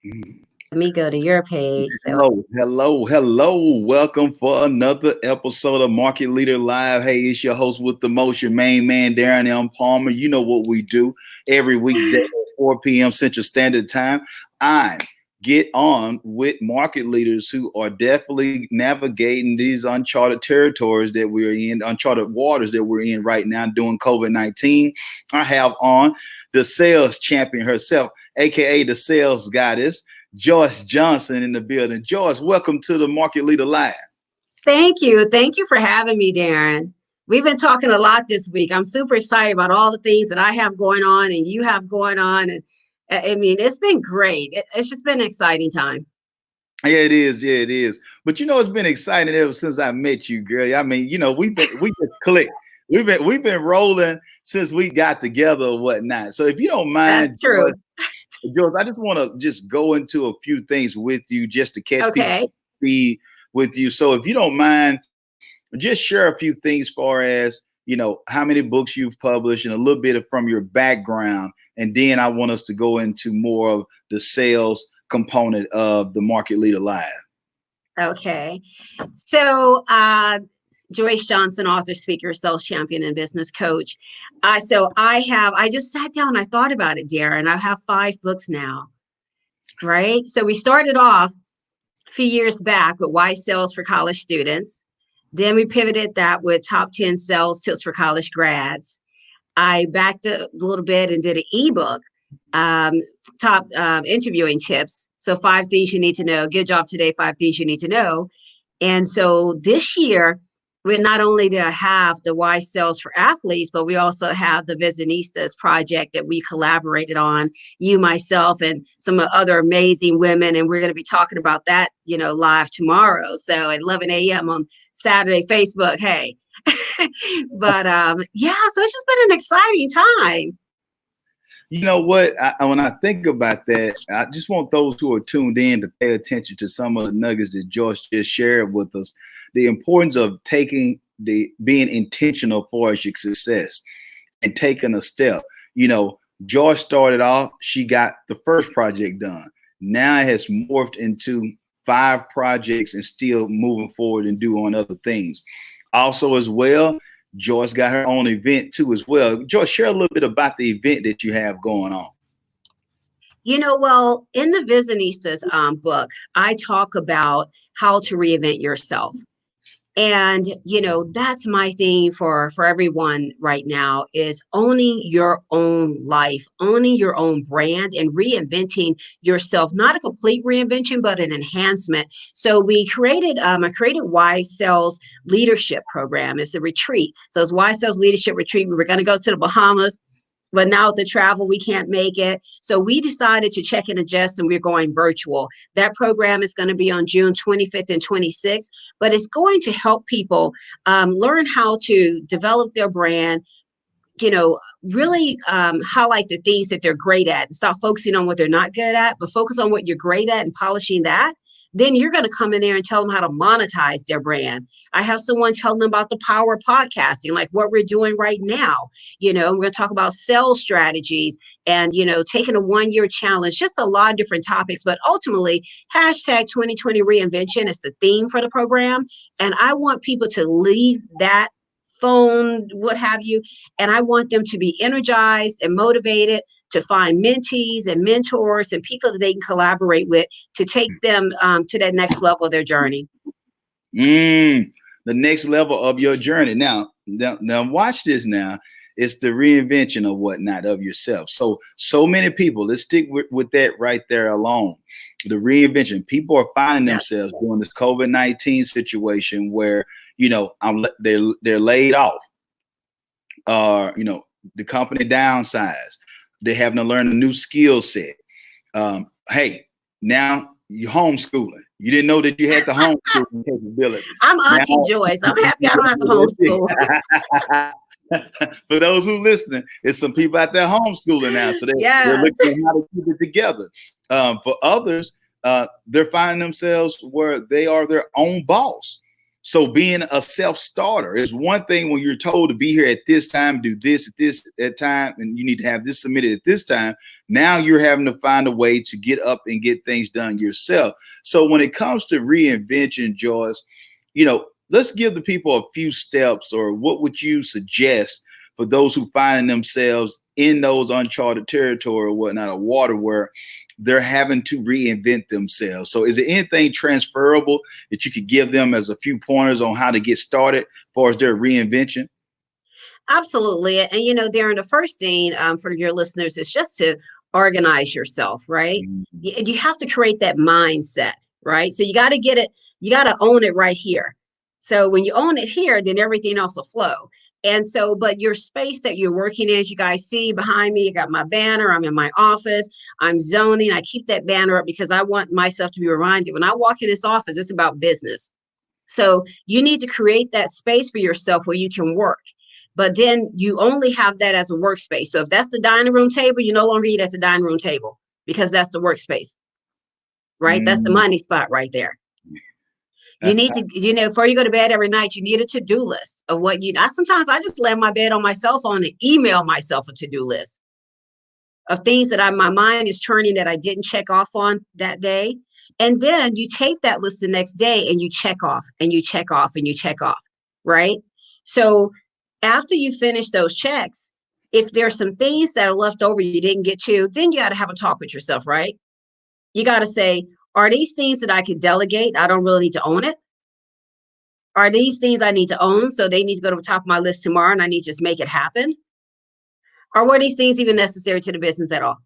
Mhm. Let me go to your page. So, Hello, hello, hello. Welcome for another episode of Market Leader Live. Hey, it's your host with the most, your main man, Darren M. Palmer. You know what we do every weekday at 4 p.m. Central Standard Time. I get on with market leaders who are definitely navigating these uncharted territories that we're in, uncharted waters that we're in right now during COVID-19. I have on the sales champion herself, aka the sales goddess, Joyce Johnson in the building. Joyce, welcome to the Market Leader Live. thank you. Thank you for having me, Darren. We've been talking a lot this week. I'm super excited about all the things that I have going on and you have going on. And I mean, it's been great. It's just been an exciting time. Yeah, it is. Yeah, it is. But it's been exciting ever since I met you, girl. I mean, we just clicked. We've been rolling since we got together or whatnot. So if you don't That's mind, Joyce, true. I just want to just go into a few things with you just to catch people Okay. speed with you. So if you don't mind, just share a few things far as, how many books you've published and a little bit from your background. And then I want us to go into more of the sales component of the Market Leader Live. Okay. So, Joyce Johnson, author, speaker, sales champion, and business coach. I just sat down and I thought about it, Darren. I have 5 books now, right? So we started off a few years back with Why Sales for College Students. Then we pivoted that with top 10 sales tips for college grads. I backed a little bit and did an ebook, um, top interviewing tips. So 5 things you need to know. Good job today. 5 things you need to know. And so this year, we not only do I have the Wise Sales for Athletes, but we also have the Visinistas project that we collaborated on, you, myself, and some other amazing women. And we're going to be talking about that, live tomorrow. So at 11 a.m. on Saturday, Facebook. Hey. But yeah, so it's just been an exciting time. You know what? When I think about that, I just want those who are tuned in to pay attention to some of the nuggets that Joyce just shared with us. The importance of being intentional for your success and taking a step. Joyce started off, she got the first project done. Now it has morphed into 5 projects and still moving forward and doing other things. Also, as well, Joyce got her own event too, as well. Joyce, share a little bit about the event that you have going on. Well, in the Visinistas book, I talk about how to reinvent yourself. And, that's my thing for everyone right now is owning your own life, owning your own brand and reinventing yourself, not a complete reinvention, but an enhancement. So I created Wise Sales Leadership Program. It's a retreat. So it's Wise Sales Leadership Retreat. We were going to go to the Bahamas, but now with the travel, we can't make it. So we decided to check and adjust, and we're going virtual. That program is going to be on June 25th and 26th, but it's going to help people learn how to develop their brand, really highlight the things that they're great at and stop focusing on what they're not good at, but focus on what you're great at and polishing that. Then you're going to come in there and tell them how to monetize their brand. I have someone telling them about the power of podcasting, like what we're doing right now. We're going to talk about sales strategies and, taking a 1-year challenge, just a lot of different topics. But ultimately, hashtag 2020 reinvention is the theme for the program. And I want people to leave that phone, what have you. And I want them to be energized and motivated to find mentees and mentors and people that they can collaborate with to take them to that next level of their journey. The next level of your journey. Now, watch this now. It's the reinvention of whatnot of yourself. So many people, let's stick with that right there alone. The reinvention. People are finding themselves during this COVID-19 situation where, they're laid off. The company downsized. They're having to learn a new skill set. Hey, now you're homeschooling. You didn't know that you had the homeschooling capability. I'm Auntie Joyce. I'm happy I don't have to homeschool. For those who listening, it's some people out there homeschooling now, so they're looking at how to keep it together. For others, they're finding themselves where they are their own boss. So being a self-starter is one thing when you're told to be here at this time, do this at that time, and you need to have this submitted at this time. Now you're having to find a way to get up and get things done yourself. So when it comes to reinvention, Joyce, let's give the people a few steps, or what would you suggest for those who find themselves in those uncharted territory or whatnot, or water where they're having to reinvent themselves. So is there anything transferable that you could give them as a few pointers on how to get started as far as their reinvention? Absolutely. And, Darren, the first thing for your listeners is just to organize yourself, right? Mhm. You have to create that mindset, right? So you got to get it, you got to own it right here. So when you own it here, then everything else will flow. And so, but your space that you're working in, as you guys see behind me, I got my banner, I'm in my office, I'm zoning. I keep that banner up because I want myself to be reminded when I walk in this office, it's about business. So you need to create that space for yourself where you can work. But then you only have that as a workspace. So if that's the dining room table, you no longer eat at the dining room table because that's the workspace, right? That's the Mm. money spot right there. You need to, before you go to bed every night, you need a to-do list of what sometimes I just lay on my bed on my cell phone and email myself a to-do list of things that my mind is turning that I didn't check off on that day. And then you take that list the next day and you check off and you check off and you check off, right? So after you finish those checks, if there's some things that are left over you didn't get to, then you got to have a talk with yourself, right? You got to say, are these things that I could delegate? I don't really need to own it. Are these things I need to own? So they need to go to the top of my list tomorrow and I need to just make it happen? Or were these things even necessary to the business at all?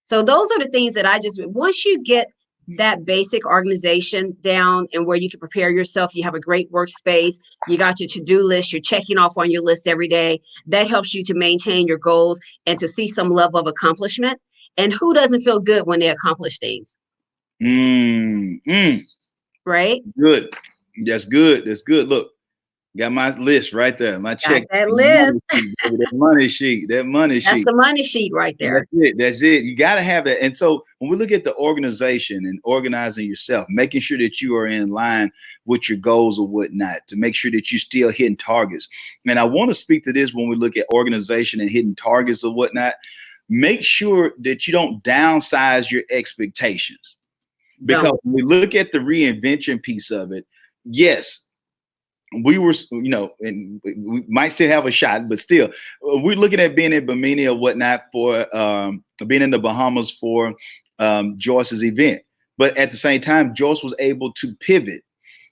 So those are the things that once you get that basic organization down and where you can prepare yourself, you have a great workspace, you got your to-do list, you're checking off on your list every day. That helps you to maintain your goals and to see some level of accomplishment. And who doesn't feel good when they accomplish things, Mm, mm, right? good. That's good. That's good. Look, got my list right there. My Got check. that Money list. sheet, baby. That money sheet. That money That's sheet. the money sheet right That's there. it. That's it. You got to have that. And so when we look at the organization and organizing yourself, making sure that you are in line with your goals or whatnot, to make sure that you're still hitting targets. And I want to speak to this when we look at organization and hitting targets or whatnot. Make sure that you don't downsize your expectations, because Don't. when we look at the reinvention piece of it, yes, we were, and we might still have a shot, but still, we're looking at being in Bimini or whatnot for being in the Bahamas for Joyce's event. But at the same time, Joyce was able to pivot.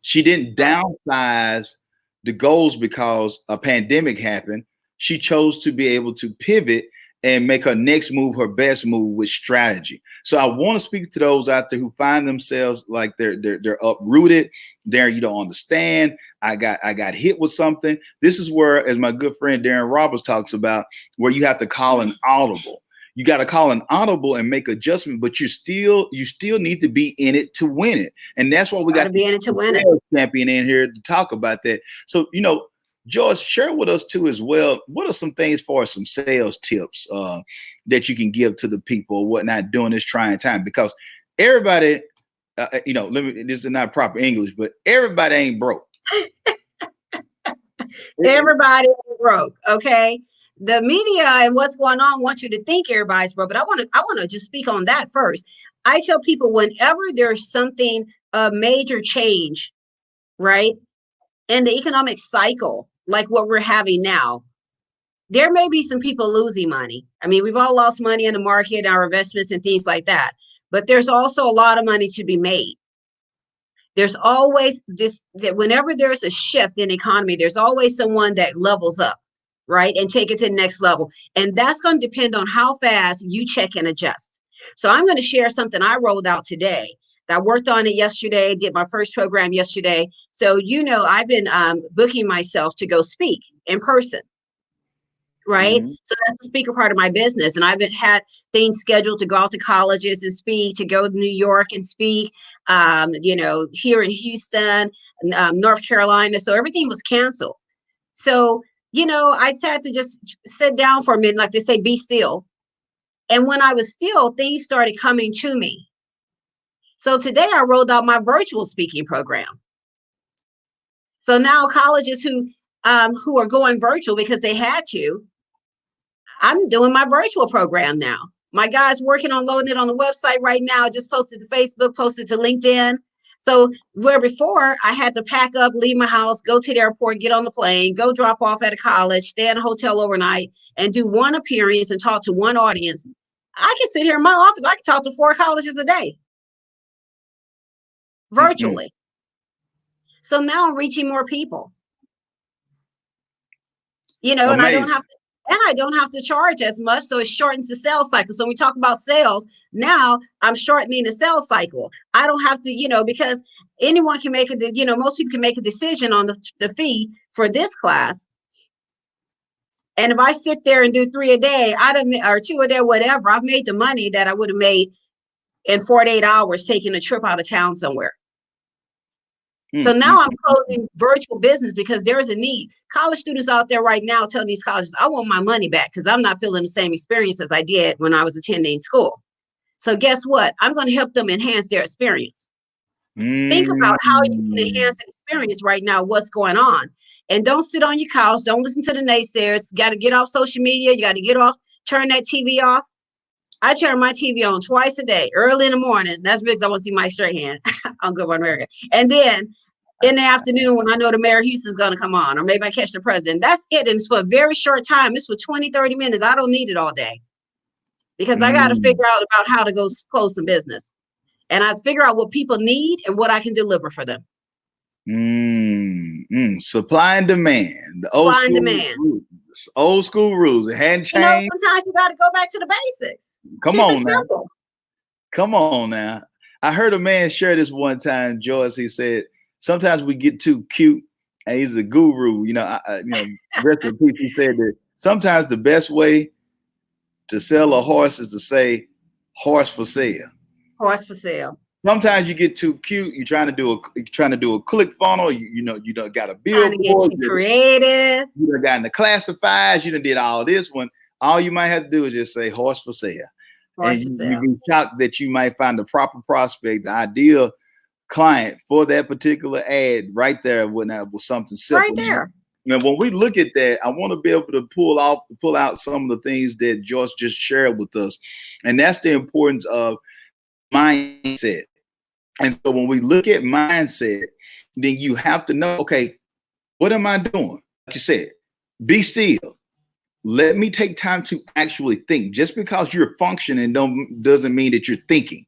She didn't downsize the goals because a pandemic happened. She chose to be able to pivot and make her next move her best move with strategy. So I want to speak to those out there who find themselves like they're uprooted. There, you don't understand. I got hit with something. This is where, as my good friend Darren Roberts talks about, where you have to call an audible. You got to call an audible and make adjustment, but you still need to be in it to win it. And that's why we Got got to be in it to the win it. sales champion in here to talk about that. So, George, share with us too as well. What are some things for some sales tips that you can give to the people or whatnot during this trying time? Because everybody, this is not proper English, but everybody ain't broke. Everybody broke. Okay. The media and what's going on want you to think everybody's broke, but I want to just speak on that first. I tell people whenever there's something a major change, right, in the economic cycle, like what we're having now, there may be some people losing money. I mean, we've all lost money in the market, our investments and things like that. But there's also a lot of money to be made. There's always this that whenever there's a shift in the economy, there's always someone that levels up, right, and take it to the next level. And that's going to depend on how fast you check and adjust. So I'm going to share something I rolled out today. I worked on it yesterday, did my first program yesterday. So, I've been booking myself to go speak in person, right? Mhm. So that's the speaker part of my business. And I've had things scheduled to go out to colleges and speak, to go to New York and speak, here in Houston, North Carolina. So everything was canceled. So, I had to just sit down for a minute, like they say, be still. And when I was still, things started coming to me. So today I rolled out my virtual speaking program. So now colleges who are going virtual because they had to, I'm doing my virtual program now. My guy's working on loading it on the website right now. I just posted to Facebook, posted to LinkedIn. So where before I had to pack up, leave my house, go to the airport, get on the plane, go drop off at a college, stay at a hotel overnight, and do one appearance and talk to one audience. I can sit here in my office. I can talk to 4 colleges a day Mm-mm. virtually. So now I'm reaching more people, and Amazing. I don't have to charge as much. So it shortens the sales cycle. So when we talk about sales, now I'm shortening the sales cycle. I don't have to, because anyone can make most people can make a decision on the fee for this class. And if I sit there and do 3 a day, or 2 a day, whatever, I've made the money that I would have made in 48 hours taking a trip out of town somewhere. So now I'm closing virtual business because there is a need. College students out there right now telling these colleges, I want my money back because I'm not feeling the same experience as I did when I was attending school. So guess what? I'm going to help them enhance their experience. Think about how you can enhance an experience right now, what's going on. And don't sit on your couch. Don't listen to the naysayers. You got to get off social media. You got to turn that TV off. I turn my TV on twice a day, early in the morning. That's because I want to see Mike Strahan on Good Morning America. And then in the afternoon when I know the mayor of Houston's going to come on, or maybe I catch the president. That's it. And it's for a very short time. It's for 20, 30 minutes. I don't need it all day because I got to figure out about how to go close some business. And I figure out what people need and what I can deliver for them. Supply and demand. The Supply and demand. Old school rules. It hadn't changed. Sometimes you got to go back to the basics. Come Keep on it now. simple. Come on now. I heard a man share this one time, Joyce. He said, sometimes we get too cute. And he's a guru. Rest in peace. He said that sometimes the best way to sell a horse is to say horse for sale. Horse for sale. Sometimes you get too cute. You're trying to do a click funnel. You don't got a billboard. Trying to get you creative. You done got in the classifieds. You done did all this one. All you might have to do is just say horse for sale. And you'd be shocked that you might find the proper prospect, the ideal client for that particular ad right there with something simple. Right there. When we look at that, I want to be able to pull out some of the things that Joyce just shared with us. And that's the importance of mindset. And so when we look at mindset, then you have to know, okay, what am I doing? Like you said, be still. Let me take time to actually think. Just because you're functioning doesn't mean that you're thinking.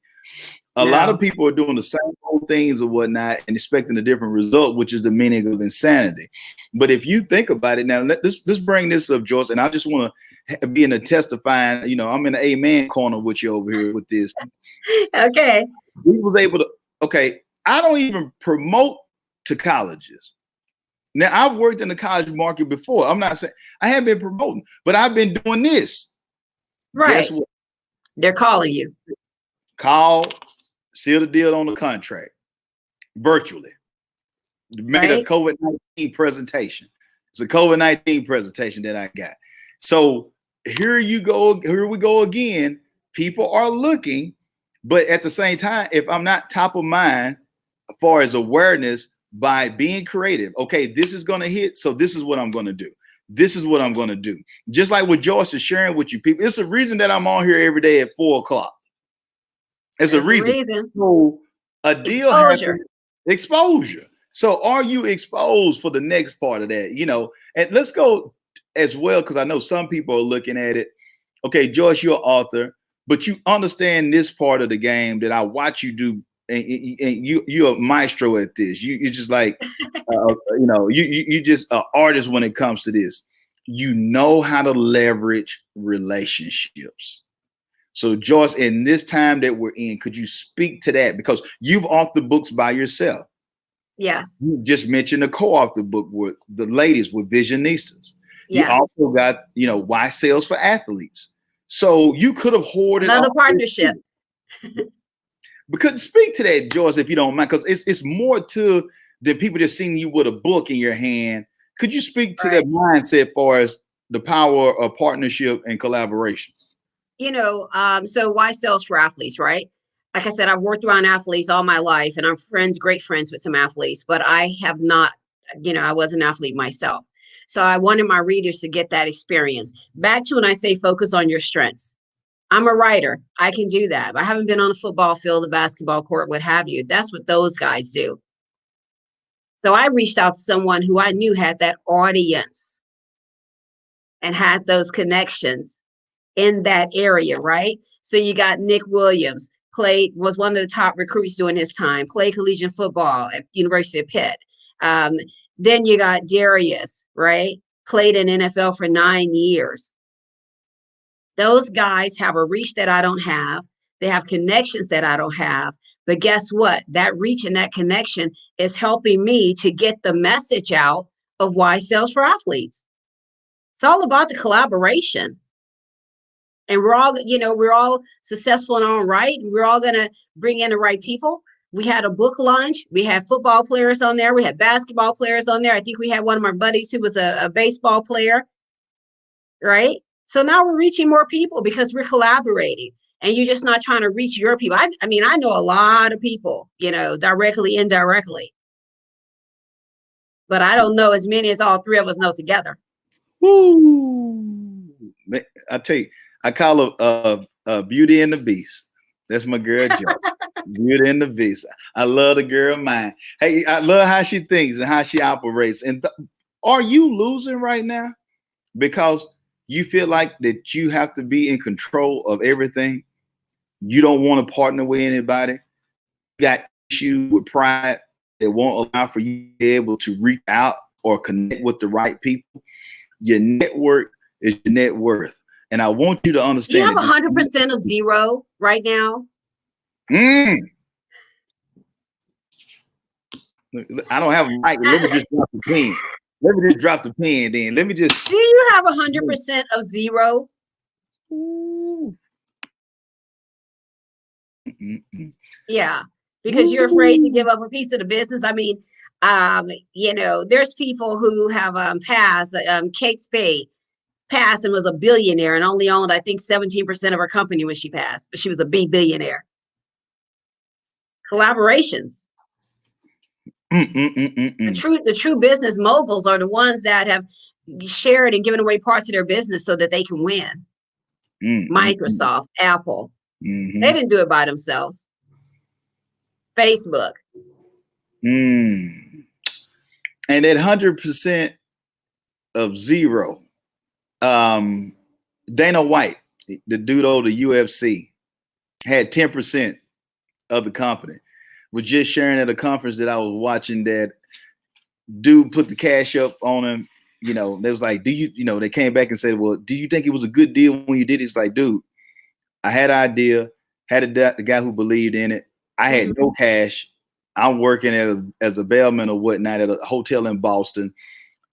A lot of people are doing the same old things or whatnot and expecting a different result, which is the meaning of insanity. But if you think about it now, let's bring this up, Joyce, and I just want to be in a testifying, I'm in the amen corner with you over here with this. Okay. We was able to, I don't even promote to colleges. Now, I've worked in the college market before. I'm not saying I haven't been promoting, but I've been doing this. Right. Guess what? They're calling you. Call, seal the deal on the contract virtually. Made a COVID-19 presentation. It's a COVID-19 presentation that I got. So here we go again. People are looking, but at the same time, if I'm not top of mind as far as awareness, by being creative, this is going to hit. So this is what I'm going to do. This is what I'm going to do. Just like what Joyce is sharing with you people. It's a reason that I'm on here every day at 4:00. It's a reason. So a deal happens. Exposure. So are you exposed for the next part of that? And let's go as well, because I know some people are looking at it. Okay, Joyce, you're an author, but you understand this part of the game that I watch you do. And you're a maestro at this. You're just like, you just an artist when it comes to this. You know how to leverage relationships. So Joyce, in this time that we're in, could you speak to that? Because you've authored books by yourself. Yes. You just mentioned a co-author book with the ladies with Visionistas. Yes. You also got, Why Sales for Athletes. So you could have hoarded another partnership. But couldn't speak to that, Joyce, if you don't mind, because it's more to than people just seeing you with a book in your hand. Could you speak to that mindset as far as the power of partnership and collaboration? So why sales for athletes, right? Like I said, I've worked around athletes all my life, and I'm great friends with some athletes, but I have not, I was an athlete myself. So I wanted my readers to get that experience. Back to when I say focus on your strengths. I'm a writer. I can do that. I haven't been on a football field, a basketball court, what have you. That's what those guys do. So I reached out to someone who I knew had that audience and had those connections in that area, right? So you got Nick Williams, was one of the top recruits during his time, played collegiate football at University of Pitt. Um, then you got Darius, right? Played in NFL for 9 years. Those guys have a reach that I don't have. They have connections that I don't have. But guess what? That reach and that connection is helping me to get the message out of why sales for athletes. It's all about the collaboration. And we're all successful in our own right. We're all going to bring in the right people. We had a book launch. We had football players on there. We had basketball players on there. I think we had one of my buddies who was a baseball player, right? So now we're reaching more people because we're collaborating, and you're just not trying to reach your people. I mean, I know a lot of people, directly, indirectly, but I don't know as many as all three of us know together. Woo! I tell you, I call her Beauty and the Beast. That's my girl, Joe. Beauty and the Beast. I love the girl mind. Hey, I love how she thinks and how she operates. And are you losing right now because you feel like that you have to be in control of everything? You don't want to partner with anybody. You got issues with pride that won't allow for you to be able to reach out or connect with the right people. Your network is your net worth. And I want you to understand. You have 100% of zero right now. I don't have a mic. Let me just drop the pen. Let me just drop the pen then. Let me just. Do you have 100% of zero? Yeah, because you're afraid to give up a piece of the business. I mean, there's people who have passed. Kate Spade passed and was a billionaire and only owned, I think, 17% of her company when she passed, but she was a billionaire. Collaborations. The true business moguls are the ones that have shared and given away parts of their business so that they can win. Microsoft, Apple, they didn't do it by themselves. Facebook. And at 100% of zero, Dana White, the dude of the UFC, had 10% of the company. Was just sharing at a conference that I was watching that dude put the cash up on him. They was like, they came back and said, well, do you think it was a good deal when you did it? It's like, dude, I had an idea, had the guy who believed in it. I had no cash. I'm working as a bellman or whatnot at a hotel in Boston.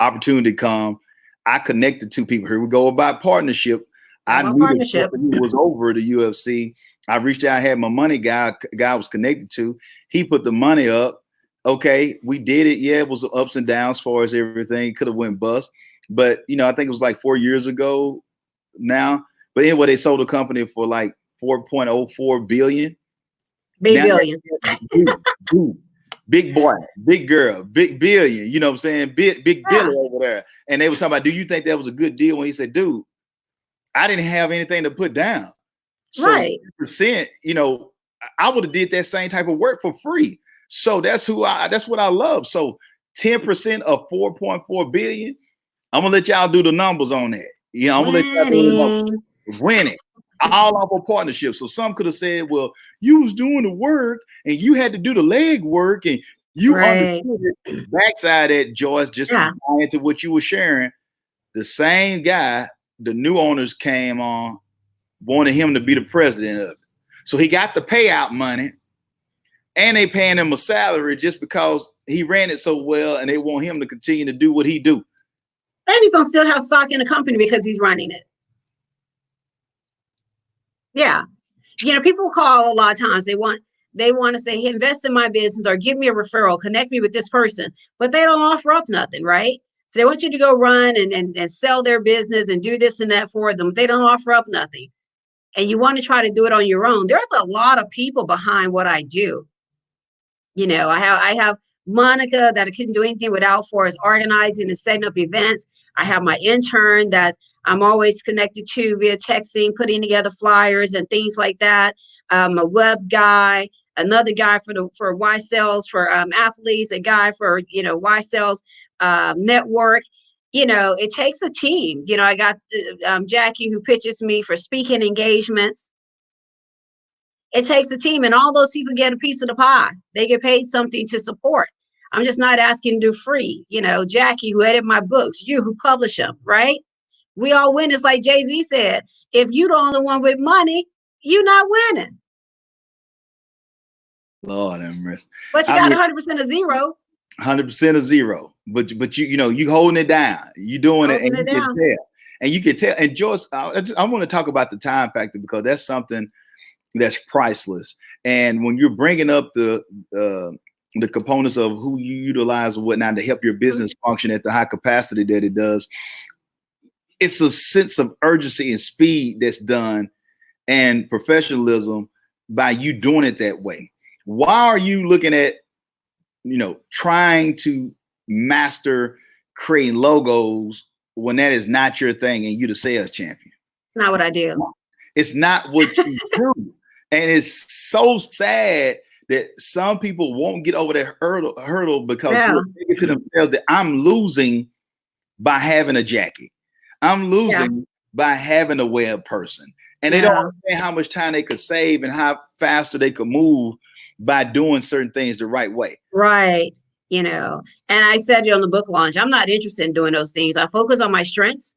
Opportunity come. I connected two people. Here we go about partnership. I knew partnership was over the UFC. I reached out, I had my money guy I was connected to. He put the money up. Okay, we did it. Yeah, it was ups and downs as far as everything. Could have went bust. But, I think it was like 4 years ago now. But anyway, they sold the company for like $4.04 billion. Big billion. Dude, big boy, big girl, big billion. You know what I'm saying? Big Billy over there. And they were talking about, do you think that was a good deal? When he said, dude, I didn't have anything to put down. So right. percent, I would have did that same type of work for free. So that's what I love. So 10% of 4.4 billion. I'm gonna let y'all do the numbers on that. I'm gonna let y'all do the numbers. Winning. All off a partnership. So some could have said, well, you was doing the work and you had to do the leg work and you understood it. Backside at Joyce, just to tie into what you were sharing, the same guy, the new owners came on, wanted him to be the president of it. So he got the payout money and they paying him a salary just because he ran it so well and they want him to continue to do what he do. And he's gonna still have stock in the company because he's running it. Yeah. People call a lot of times. They want to say, hey, invest in my business or give me a referral, connect me with this person, but they don't offer up nothing, right? So they want you to go run and sell their business and do this and that for them. They don't offer up nothing. And you want to try to do it on your own. There's a lot of people behind what I do. I have Monica that I couldn't do anything without for is organizing and setting up events. I have my intern that I'm always connected to via texting, putting together flyers and things like that. A web guy, another guy for Y sales for athletes, a guy for Y sales network. It takes a team. I got Jackie, who pitches me for speaking engagements. It takes a team, and all those people get a piece of the pie. They get paid something to support. I'm just not asking to do free. Jackie, who edit my books, you who publish them, right? We all win. It's like Jay-Z said, if you're the only one with money, you're not winning. Lord have mercy. But you got 100% of zero. 100% of zero. But you holding it down. You doing it, and you can tell. And you can tell. And Joyce, I want to talk about the time factor, because that's something that's priceless. And when you're bringing up the components of who you utilize and whatnot to help your business function at the high capacity that it does, it's a sense of urgency and speed that's done, and professionalism by you doing it that way. Why are you looking at, trying to master creating logos when that is not your thing and you're the sales champion? It's not what I do. It's not what you do. And it's so sad that some people won't get over that hurdle because they're thinking to themselves that I'm losing by having a jacket. I'm losing by having a web person. And they don't understand how much time they could save and how faster they could move by doing certain things the right way. Right. And I said on the book launch, I'm not interested in doing those things. I focus on my strengths,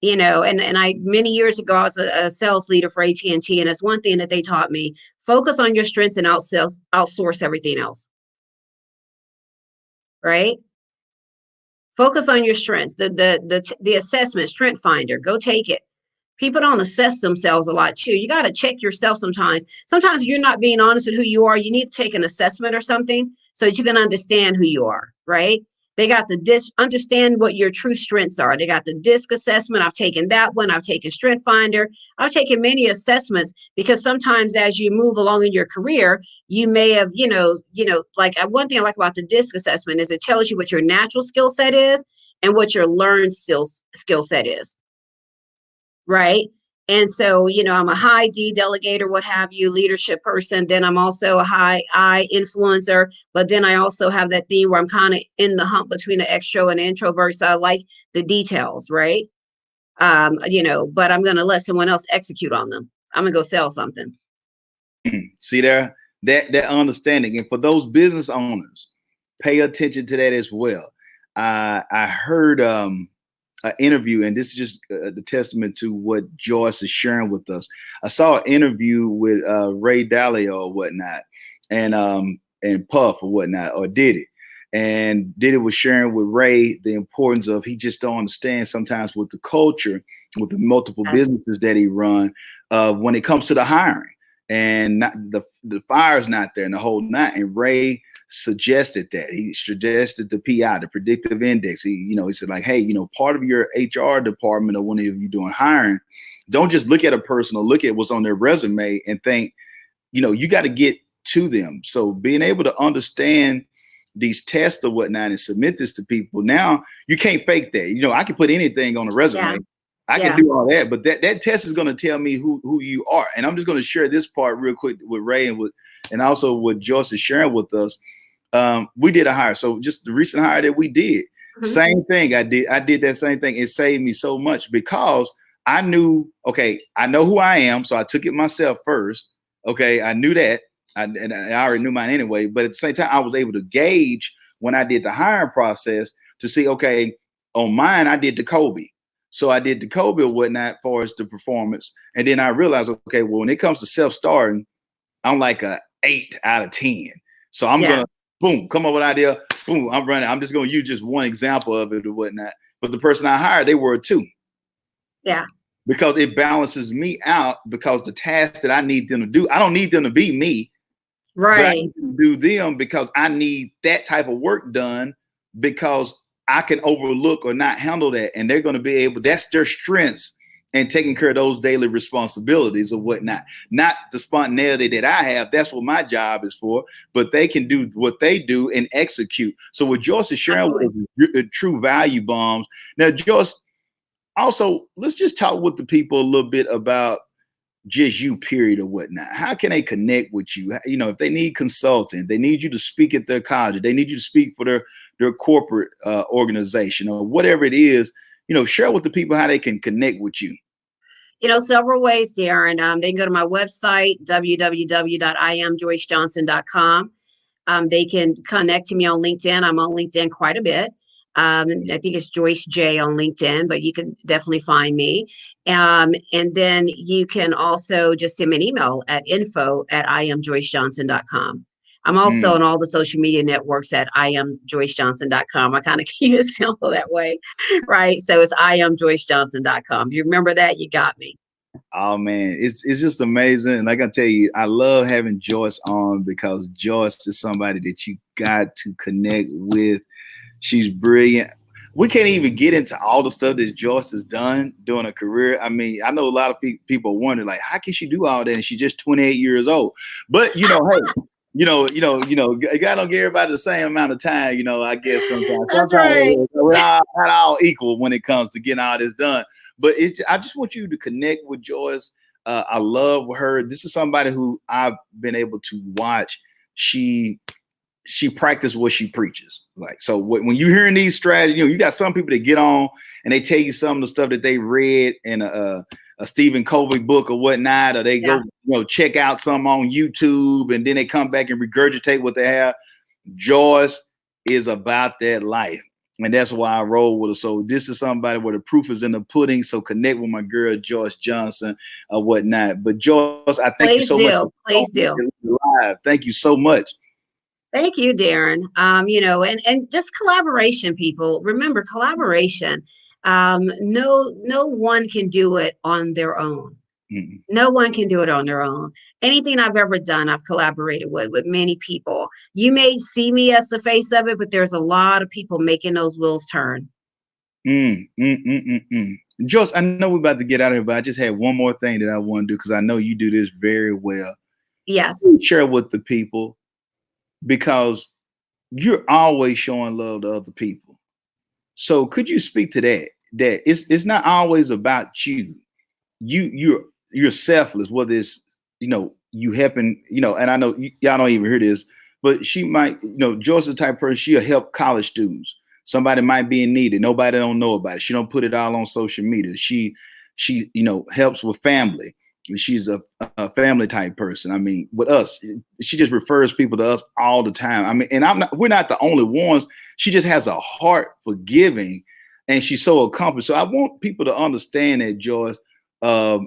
and I, many years ago, I was a sales leader for AT&T. And it's one thing that they taught me: focus on your strengths and outsource everything else. Right. Focus on your strengths. The assessment, Strength Finder, go take it. People don't assess themselves a lot too. You got to check yourself sometimes. Sometimes you're not being honest with who you are. You need to take an assessment or something so that you can understand who you are, right? They got the understand what your true strengths are. They got the DISC assessment. I've taken that one. I've taken Strength Finder. I've taken many assessments, because sometimes as you move along in your career, you may have, like one thing I like about the DISC assessment is it tells you what your natural skill set is and what your learned skill set is. Right. And so, I'm a high D delegator, what have you, leadership person. Then I'm also a high I influencer. But then I also have that thing where I'm kind of in the hump between the extro and the introvert. So I like the details. Right. But I'm going to let someone else execute on them. I'm going to go sell something. See there, that understanding. And for those business owners, pay attention to that as well. I heard an interview, and this is just the testament to what Joyce is sharing with us. I saw an interview with Ray Dalio or whatnot, and Puff or whatnot, or Diddy. And Diddy was sharing with Ray the importance of, he just don't understand sometimes with the culture, with the multiple businesses that he run, when it comes to the hiring, and not, the fire's not there and the whole night. And Ray suggested that. He suggested the PI, the predictive index. He said, like, hey, part of your HR department, or when you're doing hiring, don't just look at a person or look at what's on their resume and think, you got to get to them. So being able to understand these tests or whatnot and submit this to people, now you can't fake that. I can put anything on a resume. Yeah. I can do all that, but that test is going to tell me who you are. And I'm just going to share this part real quick with Ray and also what Joyce is sharing with us. We did a hire. So just the recent hire that we did, same thing. I did that same thing. It saved me so much because I knew, okay, I know who I am. So I took it myself first. Okay. I knew that. And I already knew mine anyway, but at the same time, I was able to gauge when I did the hiring process to see, okay, on mine, I did the Kobe. So I did the Kobe or whatnot for as the performance. And then I realized, okay, well, when it comes to self-starting, I'm like a 8 out of 10. So I'm going to, boom, come up with an idea. Boom, I'm running. I'm just going to use just one example of it or whatnot. But the person I hired, they were a 2. Yeah. Because it balances me out, because the tasks that I need them to do, I don't need them to be me. Right. But I need to do them because I need that type of work done, because I can overlook or not handle that. And they're going to be able, that's their strengths. and taking care of those daily responsibilities or whatnot. Not the spontaneity that I have. That's what my job is for. But they can do what they do and execute. So what Joyce is sharing Absolutely. with us, true value bombs. Now, Joyce, also, let's just talk with the people a little bit about just you, period, or whatnot. How can they connect with you? You know, if they need consulting, they need you to speak at their college, they need you to speak for their corporate organization or whatever it is. You know, share with the people how they can connect with you. Several ways, Darren. They can go to my website, www.iamjoycejohnson.com. They can connect to me on LinkedIn. I'm on LinkedIn quite a bit. I think it's Joyce J on LinkedIn, but you can definitely find me. And then you can also just send me an email at info@iamjoycejohnson.com. I'm also Mm. on all the social media networks at iamjoycejohnson.com. I kind of keep it simple that way, right? So it's iamjoycejohnson.com. If you remember that, you got me. Oh man, it's just amazing. And like I tell you, I love having Joyce on because Joyce is somebody that you got to connect with. She's brilliant. We can't even get into all the stuff that Joyce has done during her career. I mean, I know a lot of people wonder, like, how can she do all that? And she's just 28 years old. But hey, God don't give everybody the same amount of time. I guess sometimes, That's right. we're not all equal when it comes to getting all this done. But I just want you to connect with Joyce. I love her. This is somebody who I've been able to watch. She practiced what she preaches. Like, so when you're hearing these strategies, you got some people that get on and they tell you some of the stuff that they read in a Stephen Covey book or whatnot, or they Yeah. go, check out some on YouTube and then they come back and regurgitate what they have. Joyce is about that life. And that's why I roll with her. So this is somebody where the proof is in the pudding. So connect with my girl, Joyce Johnson or whatnot. But Joyce, I thank you Please so much do. for Please do. live. Thank you so much. Thank you, Darren. And just collaboration, people. Remember, collaboration. No one can do it on their own. Mm-hmm. No one can do it on their own. Anything I've ever done, I've collaborated with many people. You may see me as the face of it, but there's a lot of people making those wheels turn. Joyce, I know we're about to get out of here, but I just had one more thing that I want to do because I know you do this very well. Yes. Share with the people because you're always showing love to other people. So could you speak to that? That it's not always about you. You're selfless. Whether it's you helping and I know y'all don't even hear this, but she might Joyce is the type of person she'll help college students. Somebody might be in need and nobody don't know about it. She don't put it all on social media. She helps with family. She's a family type person. I mean, with us, she just refers people to us all the time. I mean, and we're not the only ones. She just has a heart for giving, and she's so accomplished. So I want people to understand that, Joyce, how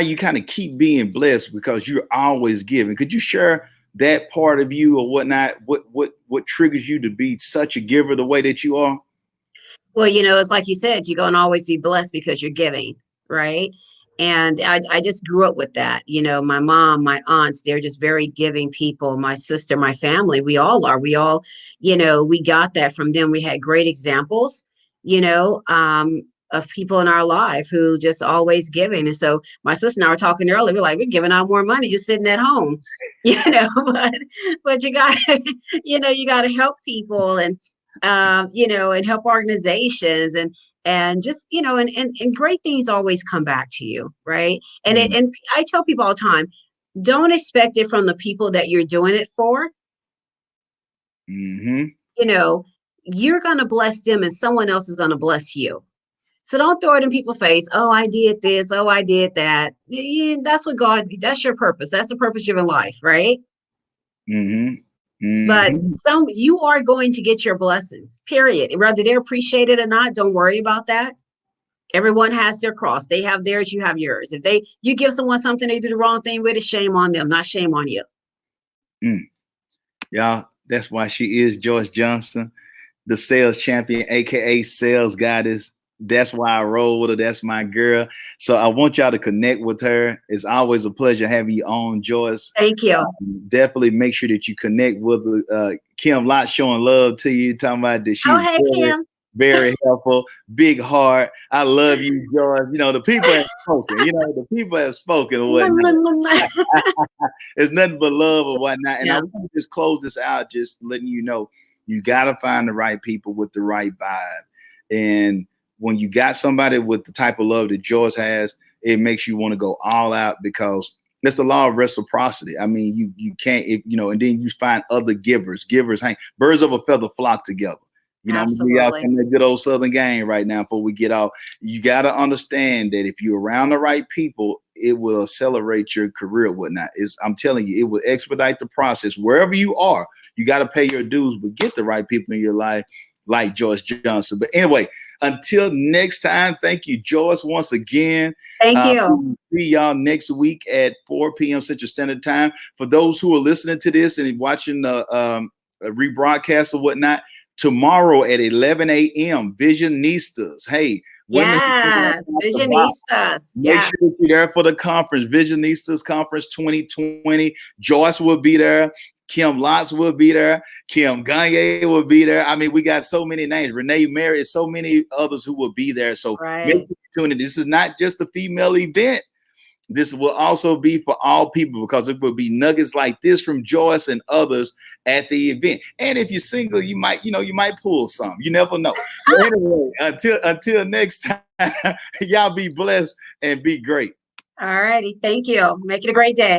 you kind of keep being blessed because you're always giving. Could you share that part of you or whatnot? What triggers you to be such a giver the way that you are? Well, it's like you said, you're going to always be blessed because you're giving, right? And I just grew up with that. My mom, my aunts, they're just very giving people. My sister, my family, we all are. We all, we got that from them. We had great examples, of people in our life who just always giving. And so my sister and I were talking earlier, we're like, we're giving out more money just sitting at home, but you got, you got to help people and help organizations and just and great things always come back to you, right? And I tell people all the time, don't expect it from the people that you're doing it for. Mm-hmm. You're going to bless them and someone else is going to bless you. So don't throw it in people's face. Oh, I did this. Oh, I did that. Yeah, that's your purpose. That's the purpose of your life, right? Mm-hmm. But Mm-hmm. you are going to get your blessings, period. Whether they appreciate it or not, don't worry about that. Everyone has their cross. They have theirs, you have yours. If you give someone something, they do the wrong thing with it, shame on them, not shame on you. Y'all, that's why she is Joyce Johnson, the sales champion, aka sales goddess. That's why I roll with her. That's my girl. So I want y'all to connect with her. It's always a pleasure having you on, Joyce. Thank you. Definitely make sure that you connect with Kim Lott, showing love to you, talking about that Oh, she's hey, very, Kim. very helpful, big heart. I love you, Joyce. You know, the people have spoken. You know, the people have spoken or whatnot. It's nothing but love or whatnot. And I Yeah, want to just close this out, just letting you know, you got to find the right people with the right vibe. And when you got somebody with the type of love that Joyce has, it makes you want to go all out because that's the law of reciprocity. I mean, you can't, you know, and then you find other givers. Givers hang, birds of a feather flock together. You know, I'm gonna be out absolutely. in that good old Southern game right now before we get off. You got to understand that if you're around the right people, it will accelerate your career or whatnot. I'm telling you, it will expedite the process wherever you are. You got to pay your dues, but get the right people in your life, like Joyce Johnson. But anyway, until next time, thank you, Joyce, once again. Thank you. See y'all next week at 4 p.m. Central Standard Time. For those who are listening to this and watching the rebroadcast or whatnot, tomorrow at 11 a.m., Visionistas. Hey, women Yes, the box. visionistas. Make Yes, sure that you're there for the conference, Visionistas Conference 2020. Joyce will be there. Kim Lotz will be there. Kim Gagne will be there. I mean, we got so many names. Renee Merritt, so many others who will be there. So make sure right. you tune in. This is not just a female event. This will also be for all people because it will be nuggets like this from Joyce and others at the event. And if you're single, you might, you might pull some. You never know. But anyway, until next time, y'all be blessed and be great. All righty. Thank you. Make it a great day.